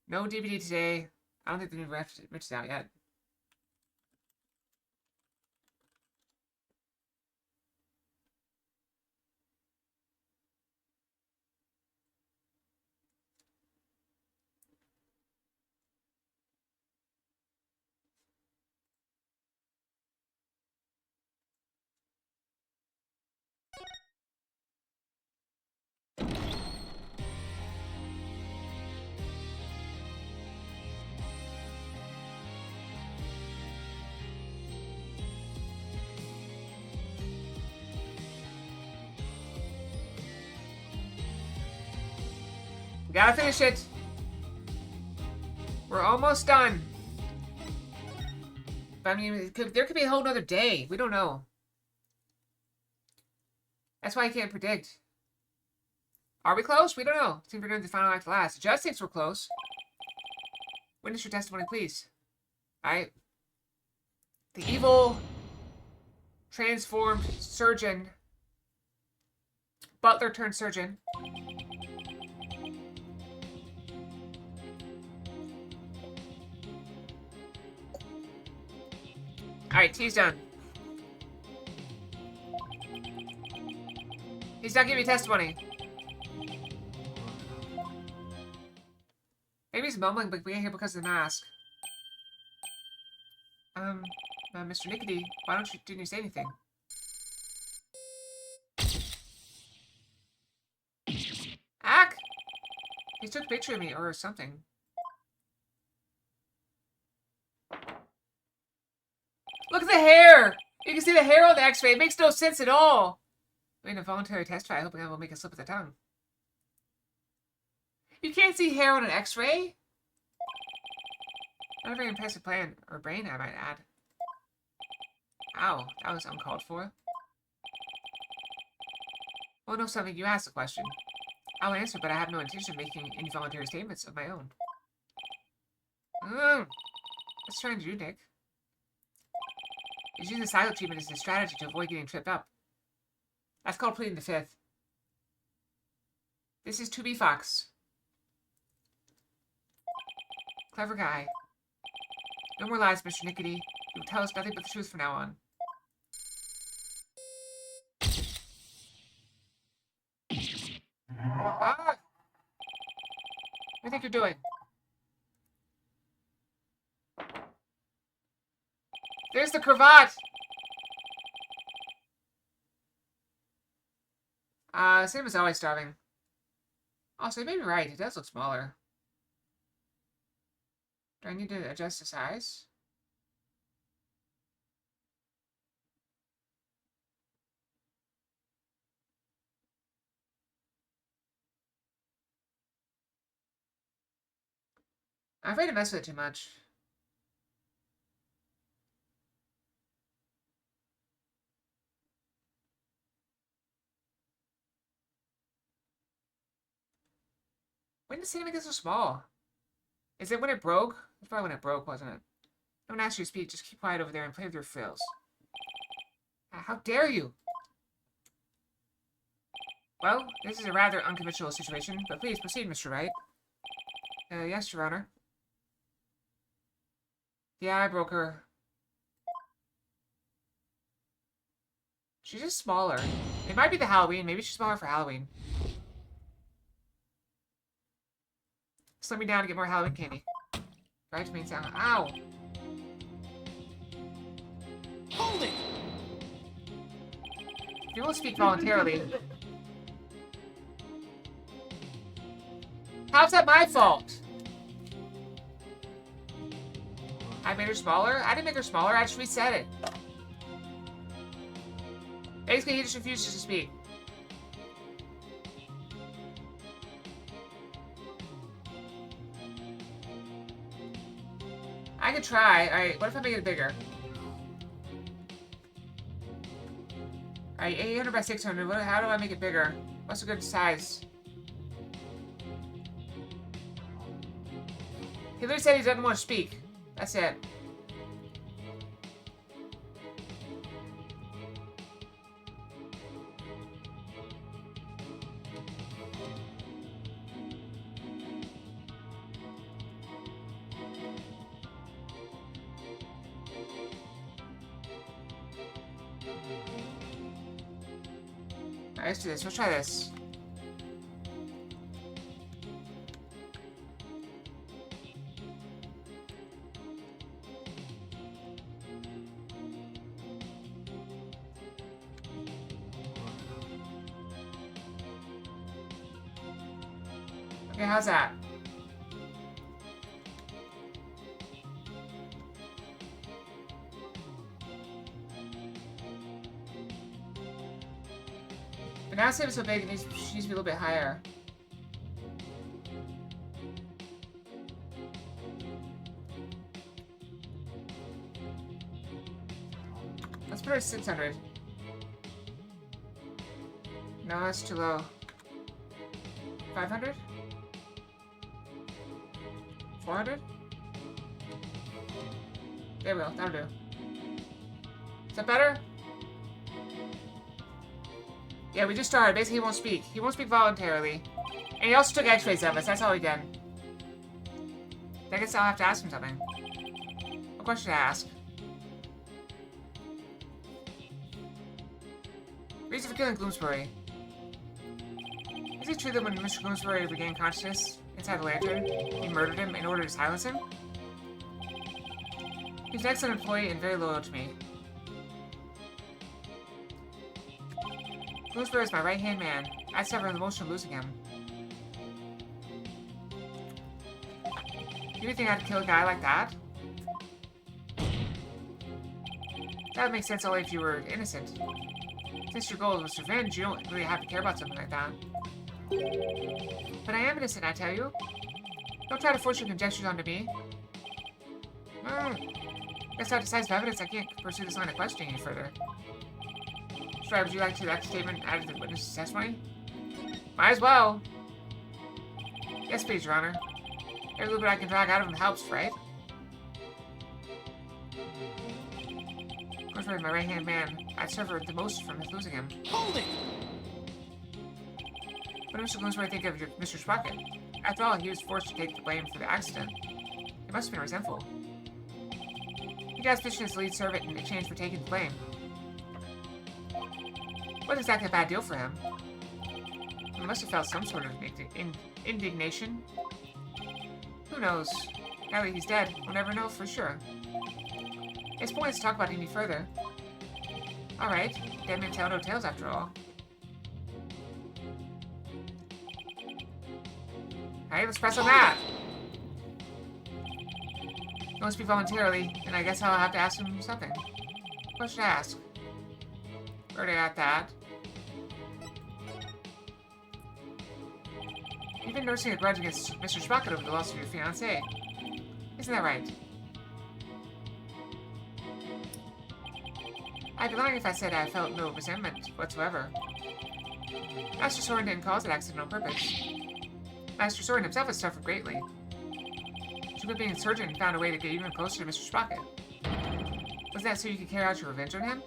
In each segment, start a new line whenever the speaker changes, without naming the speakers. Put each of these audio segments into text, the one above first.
No DVD today. I don't think the new Rift is out yet. We gotta finish it. We're almost done. But I mean, there could be a whole nother day. We don't know. That's why I can't predict. Are we close? We don't know. Seems we're doing the final act last. Just thinks we're close. Witness your testimony, please. Alright. The evil transformed surgeon. Butler turned surgeon. Alright, T's done. He's not giving me testimony. Maybe he's mumbling, but we can't hear because of the mask. Mr. Nickety, why didn't you say anything? Ack! He took a picture of me or something. Look at the hair! You can see the hair on the x-ray. It makes no sense at all. I mean, a voluntary testify, hoping I will make a slip of the tongue. You can't see hair on an x-ray? Not a very impressive plan, or brain, I might add. Ow, that was uncalled for. Well, no, something. You asked the question. I'll answer, but I have no intention of making any voluntary statements of my own. What's trying to do, Nick? He's using the silent treatment as a strategy to avoid getting tripped up. That's called pleading the fifth. This is 2B Fox. Clever guy. No more lies, Mr. Nickety. You will tell us nothing but the truth from now on. Ah! What do you think you're doing? There's the cravat! Same as always starving. Also, you may be right. It does look smaller. Do I need to adjust the size? I'm afraid to mess with it too much. When did Cinema get so small? Is it when it broke? It's probably when it broke, wasn't it? Don't ask you to speak. Just keep quiet over there and play with your frills. How dare you? Well, this is a rather unconventional situation, but please proceed, Mr. Wright. Yes, Your Honor. Yeah, I broke her. She's just smaller. It might be the Halloween. Maybe she's smaller for Halloween. Slim me down to get more Halloween candy. Drives me insane. Ow!
Hold it!
You won't speak voluntarily. How's that my fault? I made her smaller? I didn't make her smaller. I just reset it. Basically, he just refuses to speak. I could try. Alright, what if I make it bigger? Alright, 800 by 600. How do I make it bigger? What's a good size? He literally said he doesn't want to speak. That's it. Alright, let's do this. Let's try this. Okay, how's that? But now Sam is so big, it needs to be a little bit higher. Let's put her at 600. No, that's too low. 500? 400? There we go, that'll do. Is that better? Yeah, we just started. Basically, he won't speak. He won't speak voluntarily. And he also took x-rays of us. That's all he did. I guess I'll have to ask him something. What question to ask? Reason for killing Gloomsbury. Is it true that when Mr. Gloomsbury regained consciousness inside the lantern, he murdered him in order to silence him? He's an excellent employee and very loyal to me. Gloomsbury is my right-hand man. I suffer the emotion of losing him. You think I'd kill a guy like that? That would make sense only if you were innocent. Since your goal was revenge, you don't really have to care about something like that. But I am innocent, I tell you. Don't try to force your conjectures onto me. Guess without decisive evidence, I can't pursue this line of questioning any further. Sorry, would you like to that statement added to the witness's testimony? Might as well. Yes, please, Your Honor. Every little bit I can drag out of him helps, right? Gloomsbury, my right-hand man. I'd suffered the most from losing him.
Hold it!
What did Mr. Gloomsbury think of Mr. Sprocket? After all, he was forced to take the blame for the accident. He must have been resentful. He got suspicion as lead servant in exchange for taking the blame. Wasn't exactly a bad deal for him. He must have felt some sort of indignation. Who knows? Now that he's dead, we'll never know for sure. It's pointless to talk about it any further. Alright, dead men tell no tales after all. Alright, let's press on that! Don't speak voluntarily, and I guess I'll have to ask him something. What should I ask? Already got that. You've been nursing a grudge against Mr. Sprocket over the loss of your fiancée. Isn't that right? I'd be lying if I said I felt no resentment whatsoever. Master Soren didn't cause that accident on purpose. Master Soren himself has suffered greatly. To being a surgeon found a way to get even closer to Mr. Sprocket. Was that so you could carry out your revenge on him?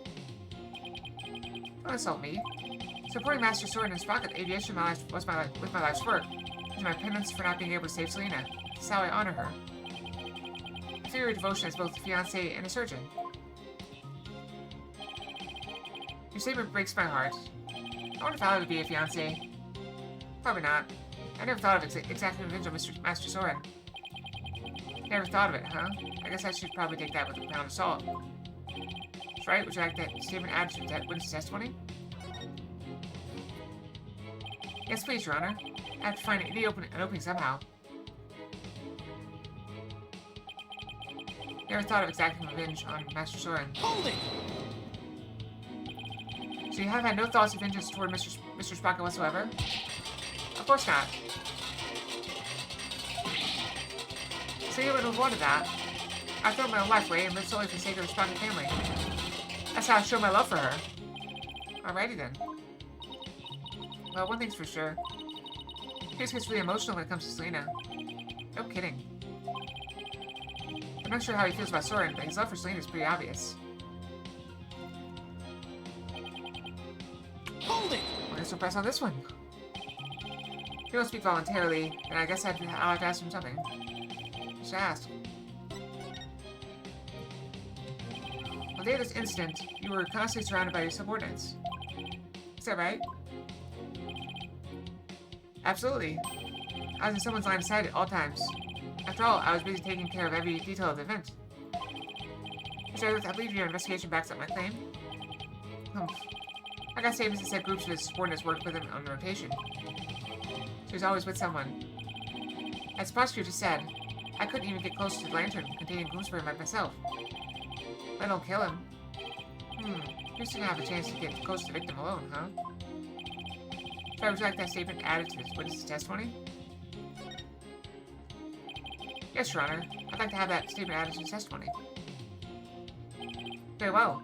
Don't insult me. Supporting Master Soren and Sprocket aviation was my life's work. It's my penance for not being able to save Selena. This is how I honor her. I feel your devotion as both a fiancé and a surgeon. Your statement breaks my heart. I wonder if I would be a fiancé. Probably not. I never thought of exacting revenge on Master Soren. Never thought of it, huh? I guess I should probably take that with a pound of salt. That's right. Would you like that statement added to that witness testimony? Yes, please, Your Honor. I have to find an opening somehow. Never thought of exacting revenge on Master Soren.
Hold it!
So you have had no thoughts of vengeance toward Mr. Sprocket whatsoever? Of course not. So you wouldn't have wanted that. I thrown my own life away and lived solely for the sake of the Sprocket family. That's how I show my love for her. Alrighty then. Well, one thing's for sure. Pierce gets really emotional when it comes to Selena. No kidding. I'm not sure how he feels about Soren, but his love for Selena is pretty obvious.
Hold it!
I guess we'll press on this one. He won't speak voluntarily, and I guess I'll have to ask him something. What should I ask? On the day of this incident, you were constantly surrounded by your subordinates. Is that right? Absolutely. I was in someone's line of sight at all times. After all, I was busy taking care of every detail of the event. Mr. Edwards, I believe your investigation backs up my claim. I got statements that said groups of his subordinates worked with him on the rotation. So he's always with someone. As the prosecutor said, I couldn't even get close to the lantern containing Gloomsbury by myself. Let alone kill him. Just didn't have a chance to get close to the victim alone, huh? Should I retract that statement added to this witness's testimony? Yes, Your Honor. I'd like to have that statement added to his testimony. Very well.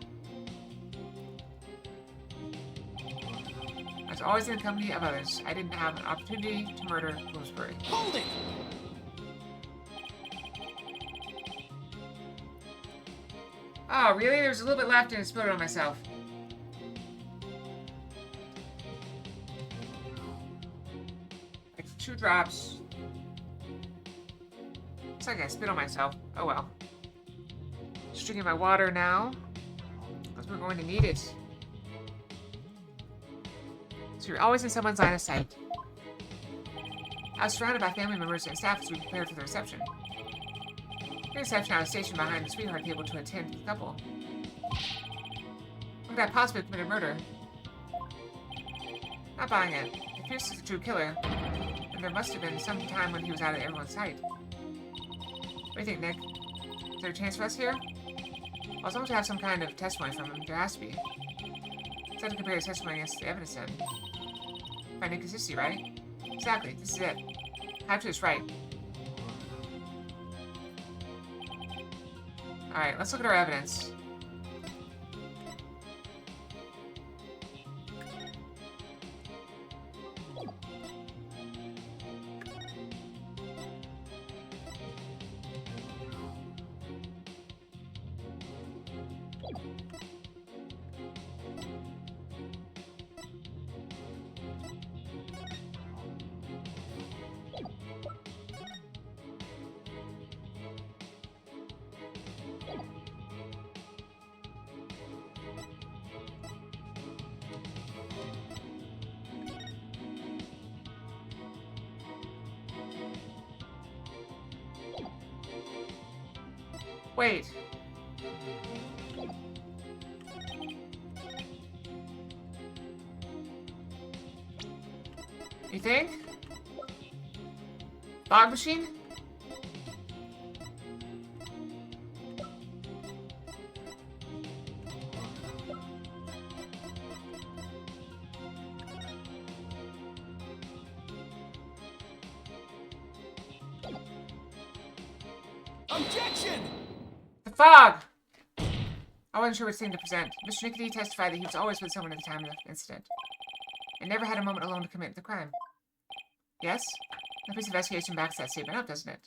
I was always in the company of others. I didn't have an opportunity to murder Bloomsbury.
Hold it!
Oh, really? There's a little bit left and I spilled it on myself. Like 2 drops. Looks like I spit on myself. Oh well. Just drinking my water now. Because we're going to need it. So you're always in someone's line of sight. I was surrounded by family members and staff as we prepared for the reception. The reception, I was stationed behind the sweetheart table to attend to the couple. Could I possibly have committed murder? Not buying it. If Pierce is the true killer, then there must have been some time when he was out of everyone's sight. What do you think, Nick? Is there a chance for us here? Well, as long as we have some kind of testimony from him, there has to be. It's time to compare his testimony against the evidence then. Find inconsistency, right? Exactly, this is it. Hatcher is right. Alright, let's look at our evidence. Wait. You think? Fog machine?
Objection!
The fog! I wasn't sure which thing to present. Mr. Nickety testified that he was always with someone at the time of the incident, and never had a moment alone to commit the crime. Yes? The police investigation backs that statement up, doesn't it?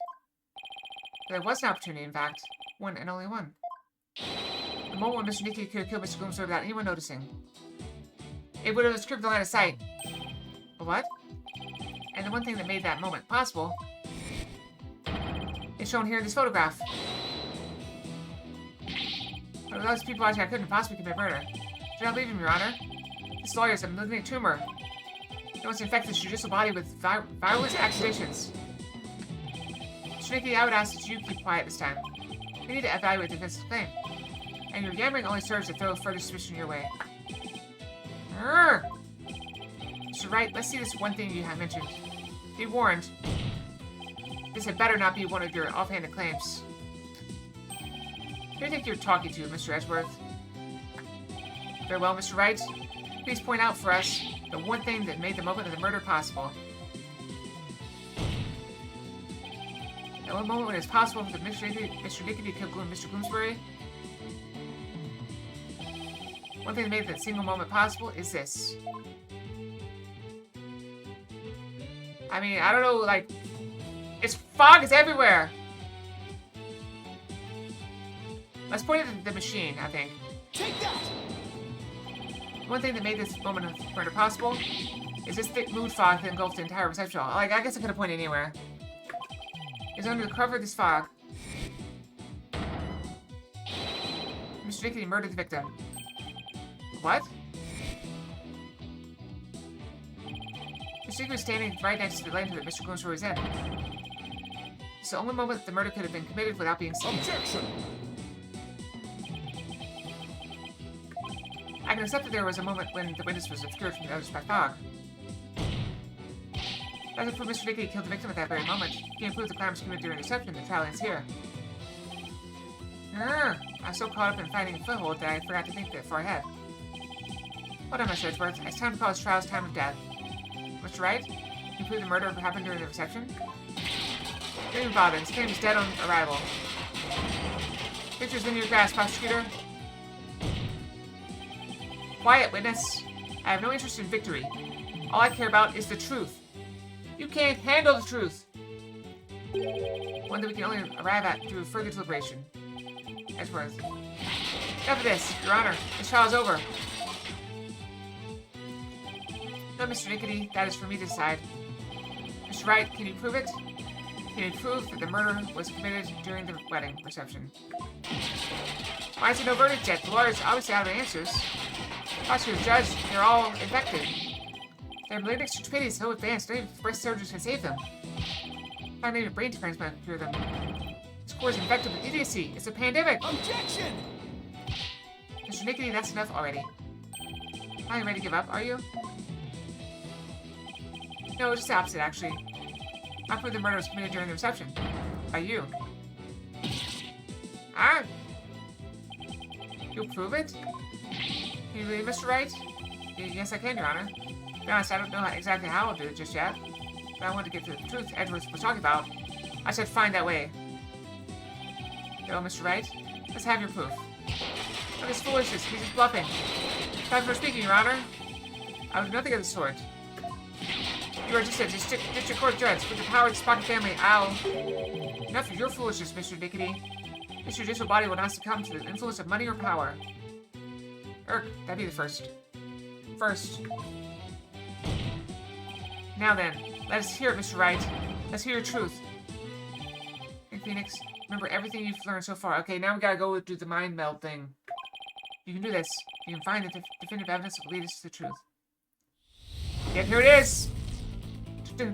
But there was an opportunity, in fact. One and only one. The moment when Mr. Nickety could have killed Mr. Gloomsbury without anyone noticing. It would have stripped the line of sight. What? And the one thing that made that moment possible is shown here in this photograph. But with those people watching, I couldn't possibly commit murder. Do not believe him, Your Honor. This lawyer is a malignant tumor. It wants to infect this judicial body with virulent accusations. Mr. Nickety, I would ask that you keep quiet this time. We need to evaluate the defense's claim. And your yammering only serves to throw further suspicion your way. Mr. Wright, let's see this one thing you have mentioned. Be warned. This had better not be one of your offhanded claims. Who do you think you're talking to, Mr. Edgeworth? Very well, Mr. Wright. Please point out for us the one thing that made the moment of the murder possible. That one moment when it's possible for Mr. Nickety to kill Mr. Gloomsbury. One thing that made that single moment possible is this. I mean, I don't know, like... It's fog is everywhere! Let's point it at the machine, I think.
Take that!
One thing that made this moment of murder possible is this thick mood fog that engulfed the entire reception hall. Like, I guess I could have pointed anywhere. It's under the cover of this fog. Mr. Nickety murdered the victim. What? Mr. Mr. was standing right next to the lantern that Mr. Gloomsword was in. It's the only moment the murder could have been committed without being seen.
Objection!
I can accept that there was a moment when the witness was obscured from the others by fog. That would prove Mr. Dickey killed the victim at that very moment. He can prove the crime was committed during reception. The trial ends here. I was so caught up in finding a foothold that I forgot to think that far ahead. Hold on, Mr. Edgeworth. It's time to call this trial's time of death. Mr. Wright, can you prove the murder happened during the reception? Don't even bother. This claim is dead on arrival. Pictures in your grasp, prosecutor. Quiet, witness. I have no interest in victory. All I care about is the truth. You can't handle the truth. One that we can only arrive at through further deliberation. Edgeworth. Enough of this, Your Honor. This trial is over. No, Mr. Nickety, that is for me to decide. Mr. Wright, can you prove it? Can you prove that the murder was committed during the wedding reception? Why is there no verdict yet? The lawyers obviously out of answers. Prosecutor, judge, they're all infected. Their malignant stupidity is so advanced, not even breast surgeons can save them. Not even brain transplant can cure them. This core is infected with idiocy. It's a pandemic.
Objection!
Mr. Nickety, that's enough already. Are you ready to give up, are you? No, just the opposite, actually. I prove the murder was committed during the reception. By you. Ah! You'll prove it? Can you really, Mr. Wright? Yes, I can, Your Honor. To be honest, I don't know exactly how I'll do it just yet. But I want to get to the truth Edwards was talking about. I said find that way. Yo, Mr. Wright, let's have your proof. Look, it's foolishness. He's just bluffing. Time for speaking, Your Honor. I would do nothing of the sort. You are just a district court judge with the power of the Spock family. Ow. Enough of your foolishness, Mr. Dickety. This judicial body will not succumb to the influence of money or power. That'd be the first. First. Now then, let us hear it, Mr. Wright. Let's hear your truth. Hey, Phoenix, remember everything you've learned so far. Okay, now we gotta go do the mind meld thing. You can do this. You can find the definitive evidence that will lead us to the truth. Yep, here it is! That's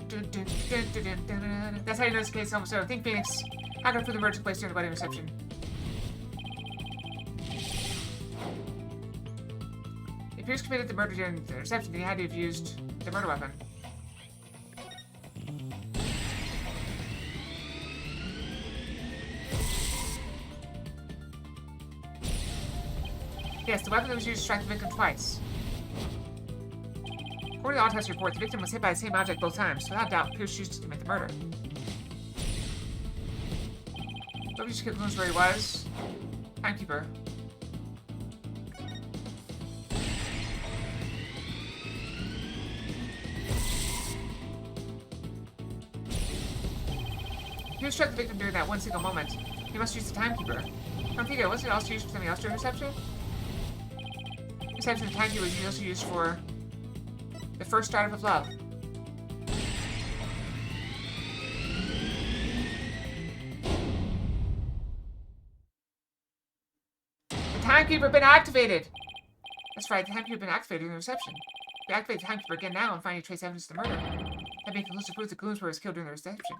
how you know this case is almost over. Think, Phoenix. How can I prove the murder took place during the wedding reception? If Pierce committed the murder during the reception, then he had to have used the murder weapon. Yes, the weapon that was used to strike the victim twice. According to the autopsy report, the victim was hit by the same object both times, so without doubt, Pierce used it to commit the murder. Nobody just knows where he was. Timekeeper. Pierce struck the victim during that one single moment. He must use the timekeeper. Don't forget, wasn't it also used for something else during reception? Reception, the timekeeper was also used for the first startup of love. The timekeeper been activated! That's right, the timekeeper had been activated during the reception. We activate the timekeeper again now and find any trace evidence of the murder. That'd be conclusive proof that Gloomsword was killed during the reception.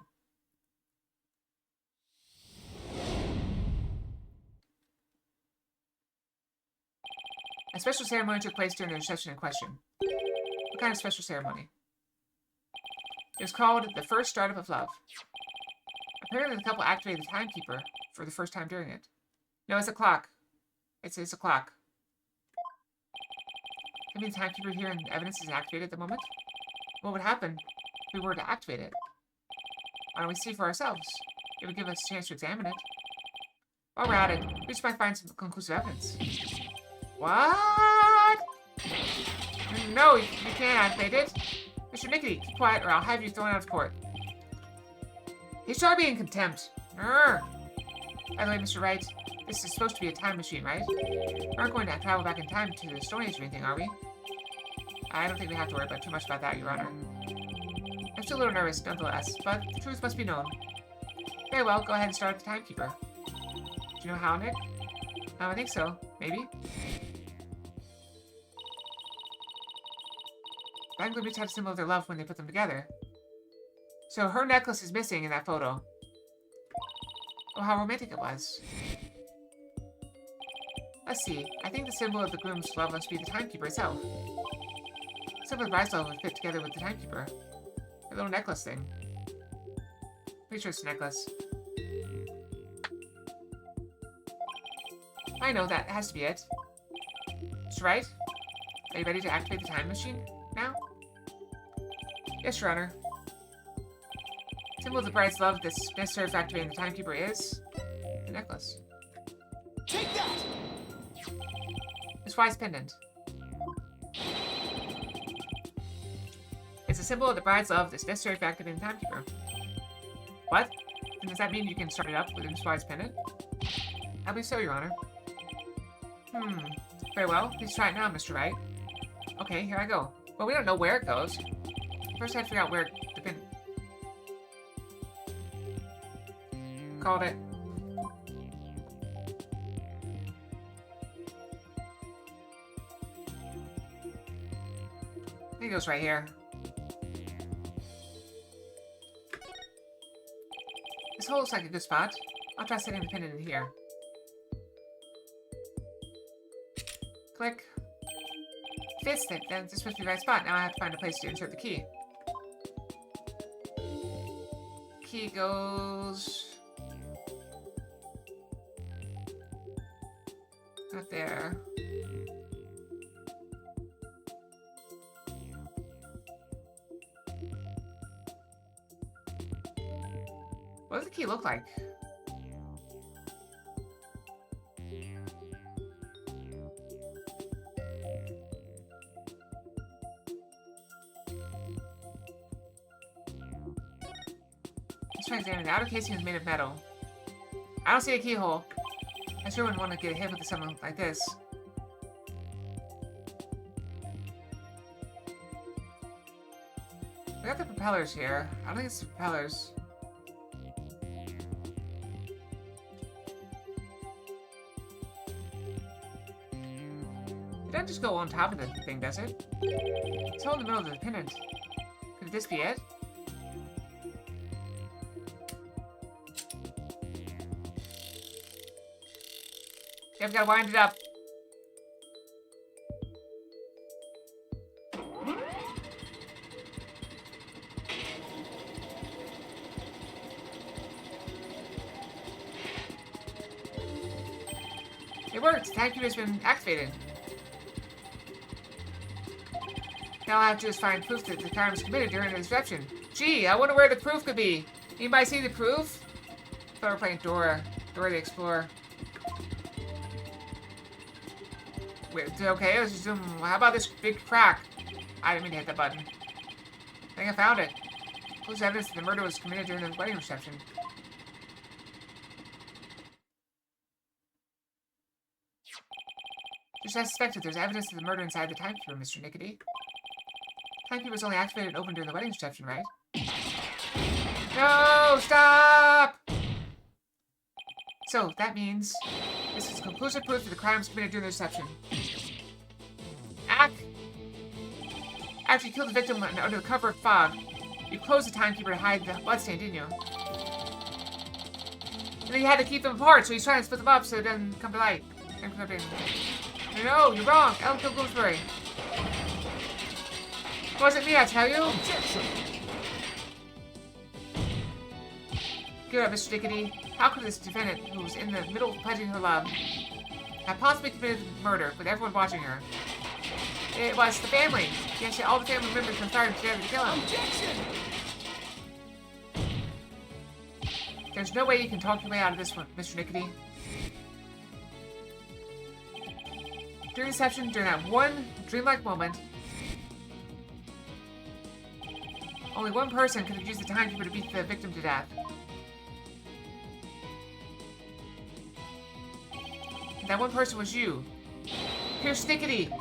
A special ceremony took place during the reception in question. What kind of special ceremony? It was called the first startup of love. Apparently the couple activated the timekeeper for the first time during it. No, it's a clock. It's a clock. Maybe the timekeeper here in evidence is activated at the moment? What would happen if we were to activate it? Why don't we see for ourselves? It would give us a chance to examine it. While we're at it, we just might find some conclusive evidence. What? No, you can't activate it. Mr. Nickety, keep quiet or I'll have you thrown out of court. He's trying to be in contempt. By the way, Mr. Wright, this is supposed to be a time machine, right? We aren't going to travel back in time to the Stone Age or anything, are we? I don't think we have to worry about too much about that, Your Honor. I'm still a little nervous, nonetheless, but the truth must be known. Very well, go ahead and start the timekeeper. Do you know how, Nick? I think so. Maybe? Bangla each had a symbol of their love when they put them together. So her necklace is missing in that photo. Oh, how romantic it was. Let's see. I think the symbol of the groom's love must be the timekeeper itself. The symbol of the bride's love would fit together with the timekeeper. A little necklace thing. Pretty sure it's a necklace. I know, that has to be it. Mr. Wright? Are you ready to activate the time machine now? Yes, Your Honor. Symbol of the bride's love that's necessary for activating the timekeeper is the necklace.
Take that!
This wise pendant. It's a symbol of the bride's love that's necessary for activating the timekeeper. What? And does that mean you can start it up with this wise pendant? I believe so, Your Honor. Very well. Please try it now, Mr. Wright. Okay, here I go. Well, we don't know where it goes. First, I have to figure out where the pin... Called it. I think it goes right here. This hole looks like a good spot. I'll try setting the pin in here. Click. Fits it. Then this must be the right spot. Now I have to find a place to insert the key. Key goes... Not there. What does the key look like? Let's try examining. The outer casing is made of metal. I don't see a keyhole. I sure wouldn't want to get hit with something like this. We got the propellers here. I don't think it's the propellers. It doesn't just go on top of the thing, does it? It's all in the middle of the pendant. Could this be it? Yeah, we gotta wind it up. It worked! The timekeeper has been activated. Now all I have to do is find proof that the crime was committed during the reception. Gee, I wonder where the proof could be. Anybody see the proof? I thought we were playing Dora. Dora the Explorer. Wait, okay, let's just how about this big crack? I didn't mean to hit that button. I think I found it. Whose evidence that the murder was committed during the wedding reception? Just as suspected, there's evidence of the murder inside the timekeeper, Mr. Nickety. Timekeeper was only activated and opened during the wedding reception, right? No! Stop! So, that means this is conclusive proof that the crime was committed during the reception. After you killed the victim under the cover of fog, you closed the timekeeper to hide the bloodstain, didn't you? And then you had to keep them apart, so he's trying to split them up so it doesn't come to light. No, you're wrong. Ellen killed Bloomsbury. It wasn't me, I tell you.
Objection!
Give it up, Mr. Dickety. How could this defendant, who was in the middle of pledging her love, have possibly committed murder with everyone watching her? It was the family. Yes, all the family members conspired together to kill him.
Objection!
There's no way you can talk your way out of this one, Mr. Nickety. During reception, during that one dreamlike moment, only one person could have used the timekeeper to beat the victim to death. And that one person was you. Pierce Nickety.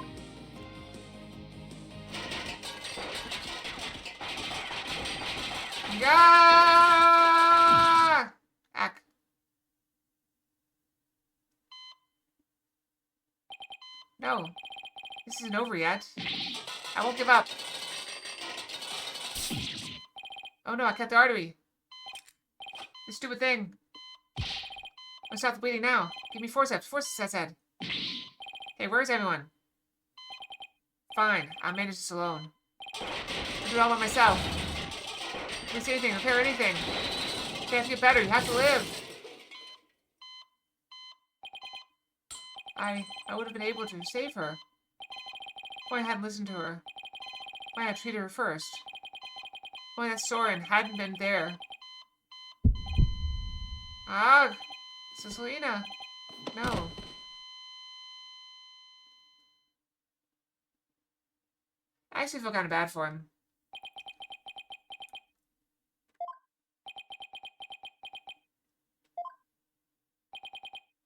Yeah! Ack. No. This isn't over yet. I won't give up. Oh no, I cut the artery. This stupid thing. I'm stop the bleeding now. Give me forceps. Forceps, I said. Hey, where's everyone? Fine, I'll manage this alone. I'll do it all by myself. Fix anything, repair anything. You have to get better. You have to live. I would have been able to save her. Why I hadn't listened to her. Why I treated her first. Why that Soren hadn't been there. Ah, Cicilina. No. I actually feel kind of bad for him.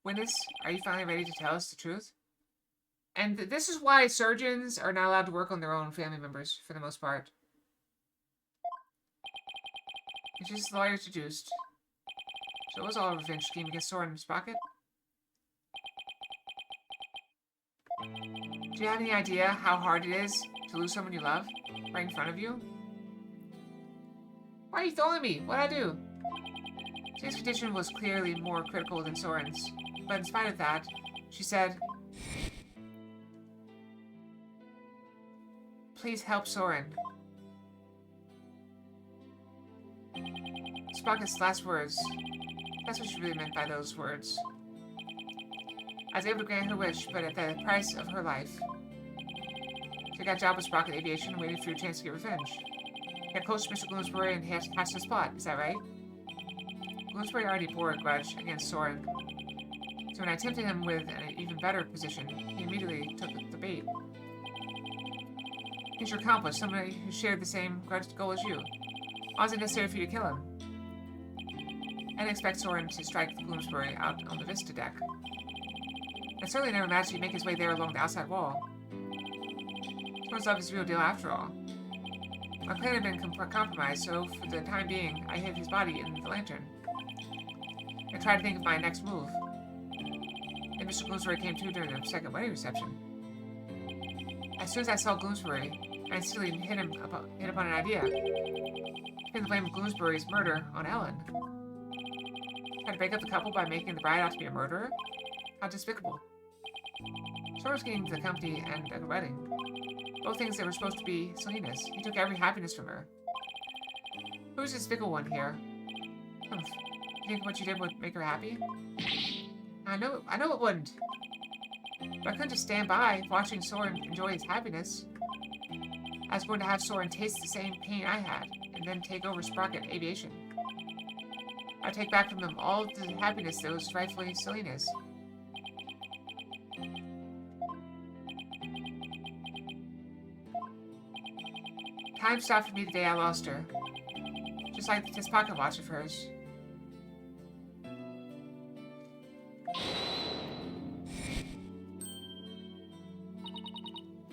Witness, are you finally ready to tell us the truth? And this is why surgeons are not allowed to work on their own family members, for the most part. It's just the lawyers deduced. So it was all a revenge scheme against Soren Sprocket. Do you have any idea how hard it is to lose someone you love, right in front of you? Why are you throwing me? What'd I do? Jay's condition was clearly more critical than Soren's, but in spite of that, she said, "Please help Soren." Sprocket's last words. That's what she really meant by those words. I was able to grant her wish, but at the price of her life. She got a job with Sprocket Aviation and waited for your chance to get revenge. You got close to Mr. Bloomsbury and hatched this plot, is that right? Bloomsbury already bore a grudge against Soren, so when I tempted him with an even better position, he immediately took the bait. He's your accomplice, somebody who shared the same grudge goal as you. Why was it necessary for you to kill him? I didn't expect Soren to strike the Bloomsbury out on the Vista deck. I certainly never imagined he'd make his way there along the outside wall. Soren's love is the real deal after all. My plan had been compromised, so for the time being, I hid his body in the lantern. I tried to think of my next move. Then Mr. Bloomsbury came to during the second wedding reception. As soon as I saw Bloomsbury, I instantly hit upon an idea. I pinned the blame of Bloomsbury's murder on Ellen. Tried to break up the couple by making the bride out to be a murderer? How despicable. Soren was getting the company and a wedding. Both things that were supposed to be Selena's. He took every happiness from her. Who's the despicable one here? You think what you did would make her happy? I know it wouldn't. But I couldn't just stand by watching Soren enjoy his happiness. I was going to have Soren taste the same pain I had, and then take over Sprocket Aviation. I'd take back from him all the happiness that was rightfully Selena's. Time stopped for me the day I lost her. Just like this pocket watch of hers.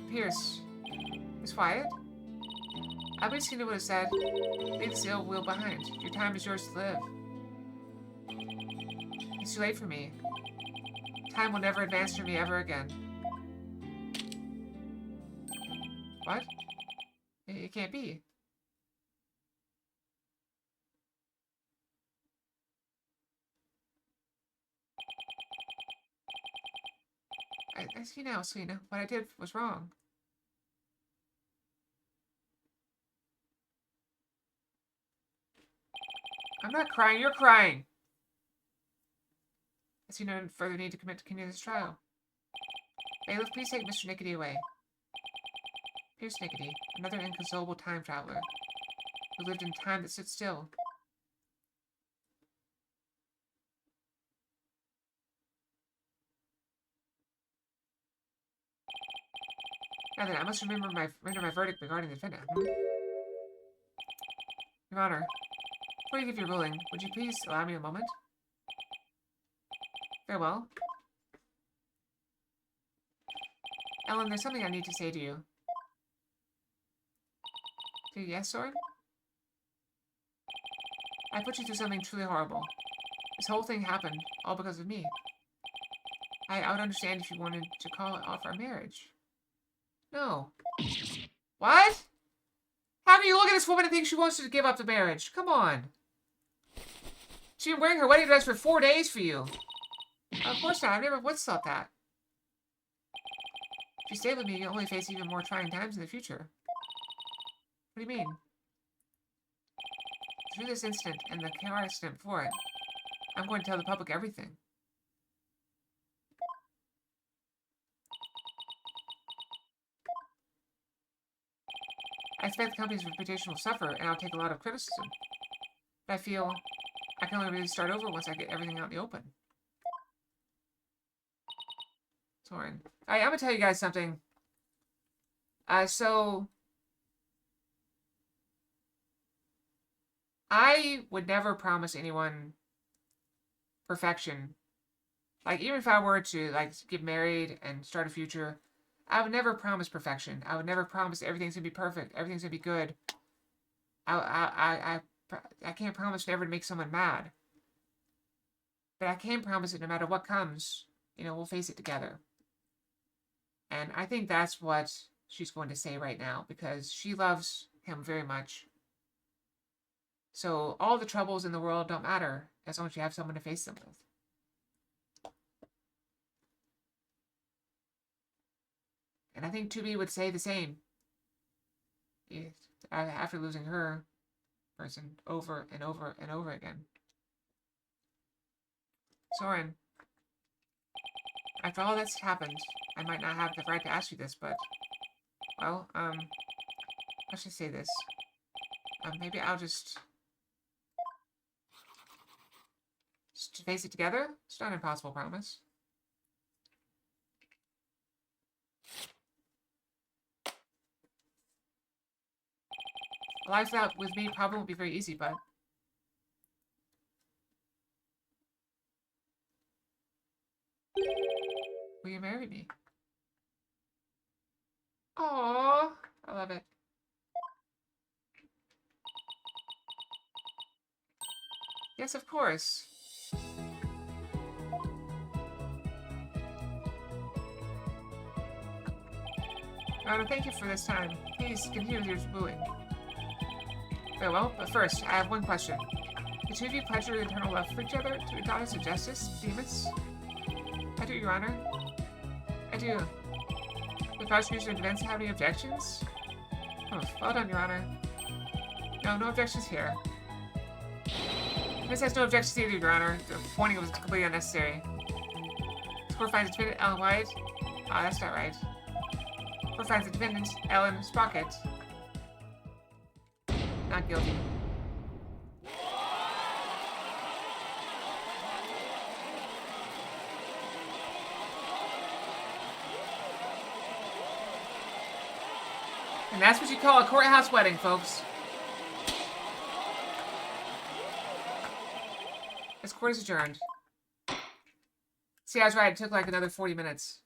Pierce. Miss Wyatt? I believe Cena would have said, "Leave this ill will behind. Your time is yours to live." It's too late for me. Time will never advance for me ever again. What? It can't be. I see now, Selena. What I did was wrong. I'm not crying, you're crying! I see no further need to continue this trial. Bailiff, please take Mr. Nickety away. Pierce Nickety, another inconsolable time traveler, who lived in time that stood still. Now then, I must render my verdict regarding the defendant. Your Honor, before you give your ruling, would you please allow me a moment? Very well. Ellen, there's something I need to say to you. Yes, Soren? I put you through something truly horrible. This whole thing happened, all because of me. I would understand if you wanted to call off our marriage. No. What? How do you look at this woman and think she wants to give up the marriage? Come on. She's been wearing her wedding dress for 4 days for you. Of course not. I've never once thought that. If you stay with me, you'll only face even more trying times in the future. What do you mean? Through this incident and the car accident before it, I'm going to tell the public everything. I expect the company's reputation will suffer, and I'll take a lot of criticism. But I feel I can only really start over once I get everything out in the open. Soren. Alright, I'm gonna tell you guys something. So I would never promise anyone perfection. Like, even if I were to, like, get married and start a future, I would never promise perfection. I would never promise everything's gonna be perfect. Everything's gonna be good. I can't promise never to make someone mad. But I can promise that no matter what comes, you know, we'll face it together. And I think that's what she's going to say right now, because she loves him very much. So all the troubles in the world don't matter as long as you have someone to face them with. And I think 2B would say the same. After losing her person over and over and over again. Soren, after all that's happened, I might not have the right to ask you this, but, well, how should I say this? Maybe I'll just face it together? It's not an impossible promise. A life without with me probably won't be very easy, but will you marry me? Aww, I love it. Yes, of course. Rana, thank you for this time. Please continue with your wooing. Very well, but first, I have one question. The two of you pledge your eternal love for each other to the goddess of justice, Demas? I do, Your Honor. I do. The prosecution and defense have any objections? Oh, well done, Your Honor. No objections here. This has no objections either, Your Honor. The pointing was completely unnecessary. The court finds the defendant, Ellen White. Ah, that's not right. The court finds the defendant, Ellen Sprocket. Not guilty. And that's what you call a courthouse wedding, folks. This court is adjourned. See, I was right. It took like another 40 minutes.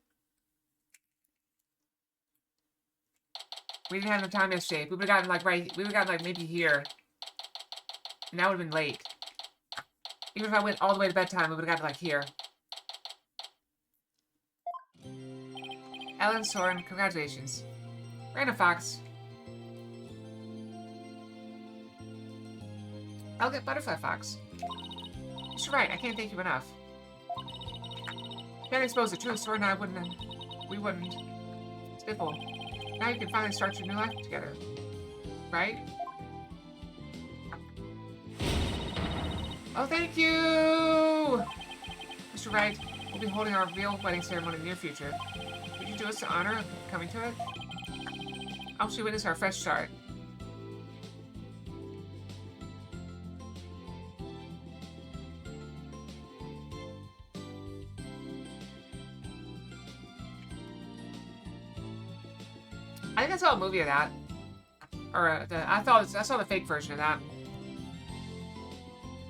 We didn't have enough time yesterday. We would have gotten like we would have gotten like maybe here. And that would have been late. Even if I went all the way to bedtime, we would have gotten like here. Ellen Soren, congratulations. Random Fox. Elegant Butterfly Fox. You're right, I can't thank you enough. Can't expose the truth, Soren and I we wouldn't. Spiffle. Now you can finally start your new life together. Right? Oh, thank you! Mr. Wright, we'll be holding our real wedding ceremony in the near future. Would you do us the honor of coming to it? I'll actually witness our fresh start. I think I saw a movie of that. Or, I saw the fake version of that.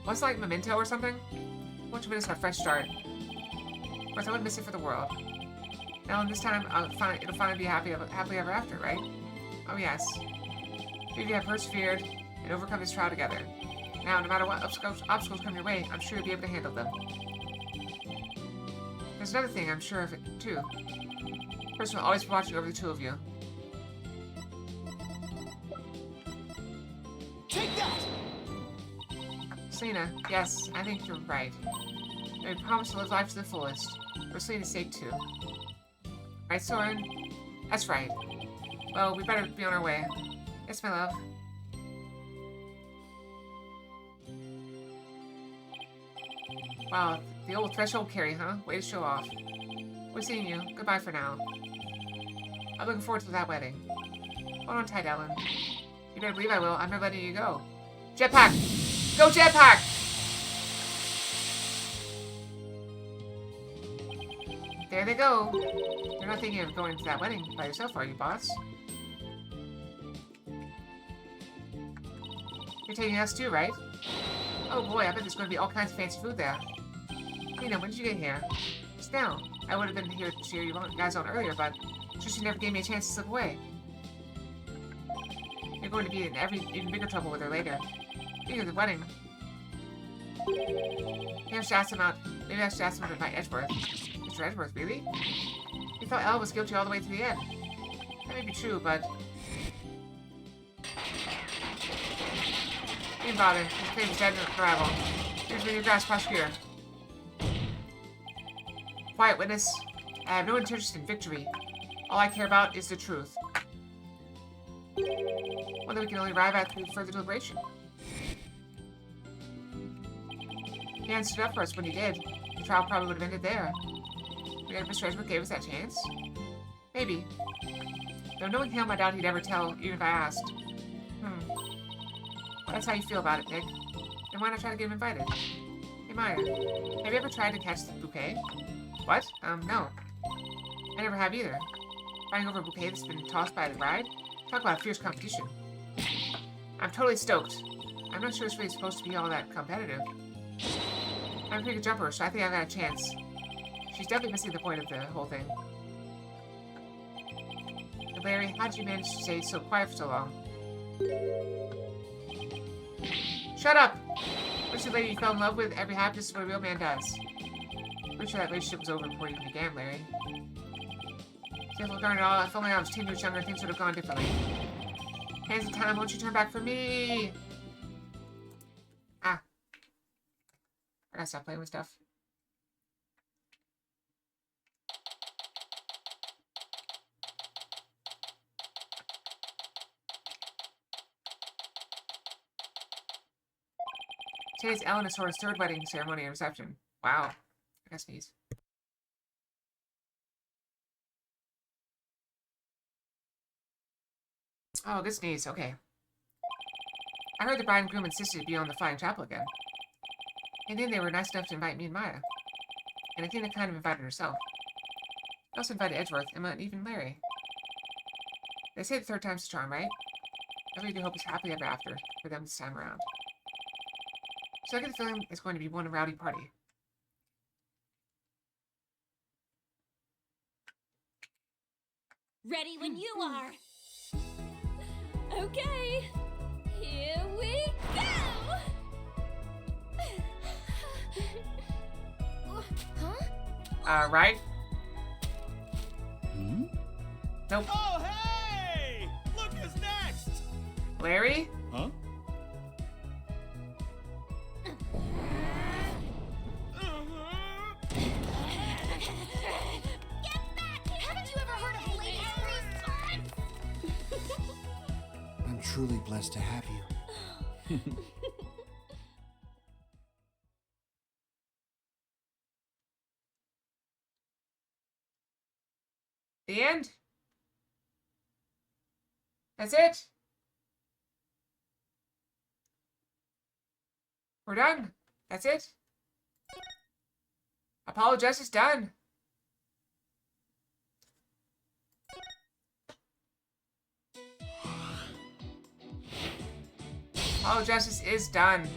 What's like Memento or something? Won't you witness our fresh start? Of course, I wouldn't miss it for the world. Now, this time, it'll finally be happily ever after, right? Oh, yes. We have persevered and overcome this trial together. Now, no matter what obstacles come your way, I'm sure you'll be able to handle them. There's another thing I'm sure of it, too. The person will always be watching over the two of you. Selena, yes, I think you're right. I promise to live life to the fullest. For Selena's sake, too. Right, Soren? That's right. Well, we better be on our way. Yes, my love. Wow, the old threshold carry, huh? Way to show off. We're seeing you. Goodbye for now. I'm looking forward to that wedding. Hold on tight, Ellen. You better believe I will. I'm never letting you go. Jetpack! Go jetpack! There they go. You're not thinking of going to that wedding by yourself, are you, boss? You're taking us too, right? Oh boy, I bet there's going to be all kinds of fancy food there. Lena, when did you get here? Just now. I would have been here to cheer you guys on earlier, but she never gave me a chance to slip away. You're going to be in even bigger trouble with her later. Speaking of the wedding. Maybe I should ask him to invite Edgeworth. Mr. Edgeworth, really? He thought Elle was guilty all the way to the end. That may be true, but... Don't bother. His claim is dead in arrival. Here's your grass prosecutor. Quiet, witness. I have no interest in victory. All I care about is the truth. One that we can only arrive at through further deliberation. He answered up for us when he did. The trial probably would have ended there. But Mr. Edgeworth gave us that chance? Maybe. Though knowing him, I doubt he'd ever tell, even if I asked. That's how you feel about it, Nick. Then why not try to get him invited? Hey, Maya. Have you ever tried to catch the bouquet? What? No. I never have either. Flying over a bouquet that's been tossed by the ride? Talk about a fierce competition. I'm totally stoked. I'm not sure it's really supposed to be all that competitive. I'm a pretty good jumper, so I think I've got a chance. She's definitely missing the point of the whole thing. And Larry, how did you manage to stay so quiet for so long? Shut up! Which the lady you fell in love with? Every happiness is what a real man does. Pretty sure that relationship was over before it even began, Larry. Careful regarding it all. If only I was 10 years younger, things would have gone differently. Hands of time, won't you turn back for me? Ah. I gotta stop playing with stuff. Today's Ellen and Sora's third wedding ceremony and reception. Wow. I gotta sneeze. Oh, good sneeze. Okay. I heard the bride and groom insisted to be on the Flying Chapel again. And then they were nice enough to invite me and Maya. And I think they kind of invited herself. They also invited Edgeworth, Emma, and even Larry. They say the third time's the charm, right? I really do hope it's happily ever after for them this time around. So I get the feeling it's going to be one rowdy party.
Ready when you are. Okay, here we go!
Right?
Hmm?
Nope.
Oh, hey! Look who's next!
Larry?
Huh?
Get back! Haven't you ever heard of ladies free?
I'm truly blessed to have you.
The end? That's it? We're done. That's it? Apollo Justice done. Apollo Justice is done.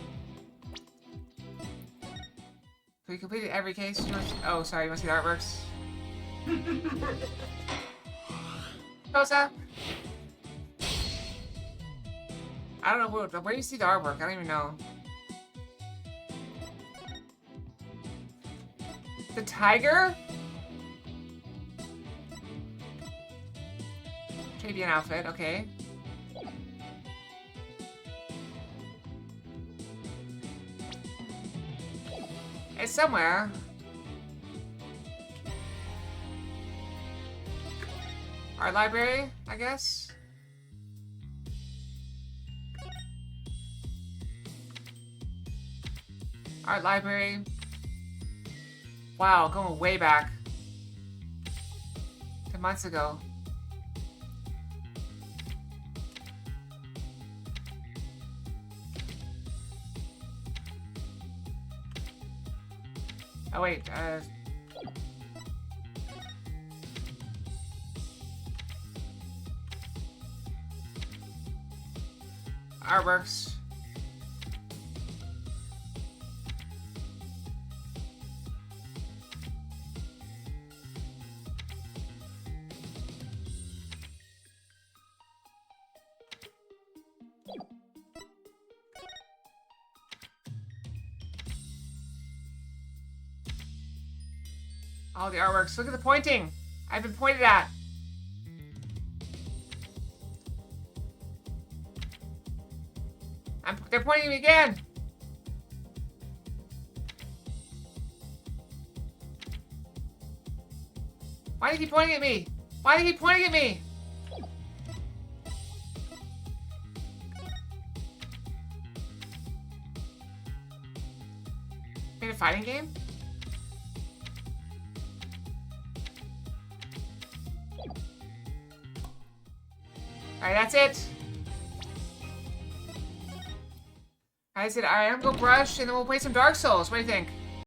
We completed every case. Oh, sorry. You want to see the artworks? Close up. I don't know where you see the artwork. I don't even know. The tiger? Maybe an outfit. Okay. It's somewhere. Art library, I guess. Art library. Wow, going way back. 10 months ago. Oh wait, artworks. All the artworks. Look at the pointing. I've been pointed at. They're pointing at me again. Why do you keep pointing at me? Why do you keep pointing at me? Made a fighting game? Alright, that's it. I said, alright, I'm gonna go brush and then we'll play some Dark Souls. What do you think?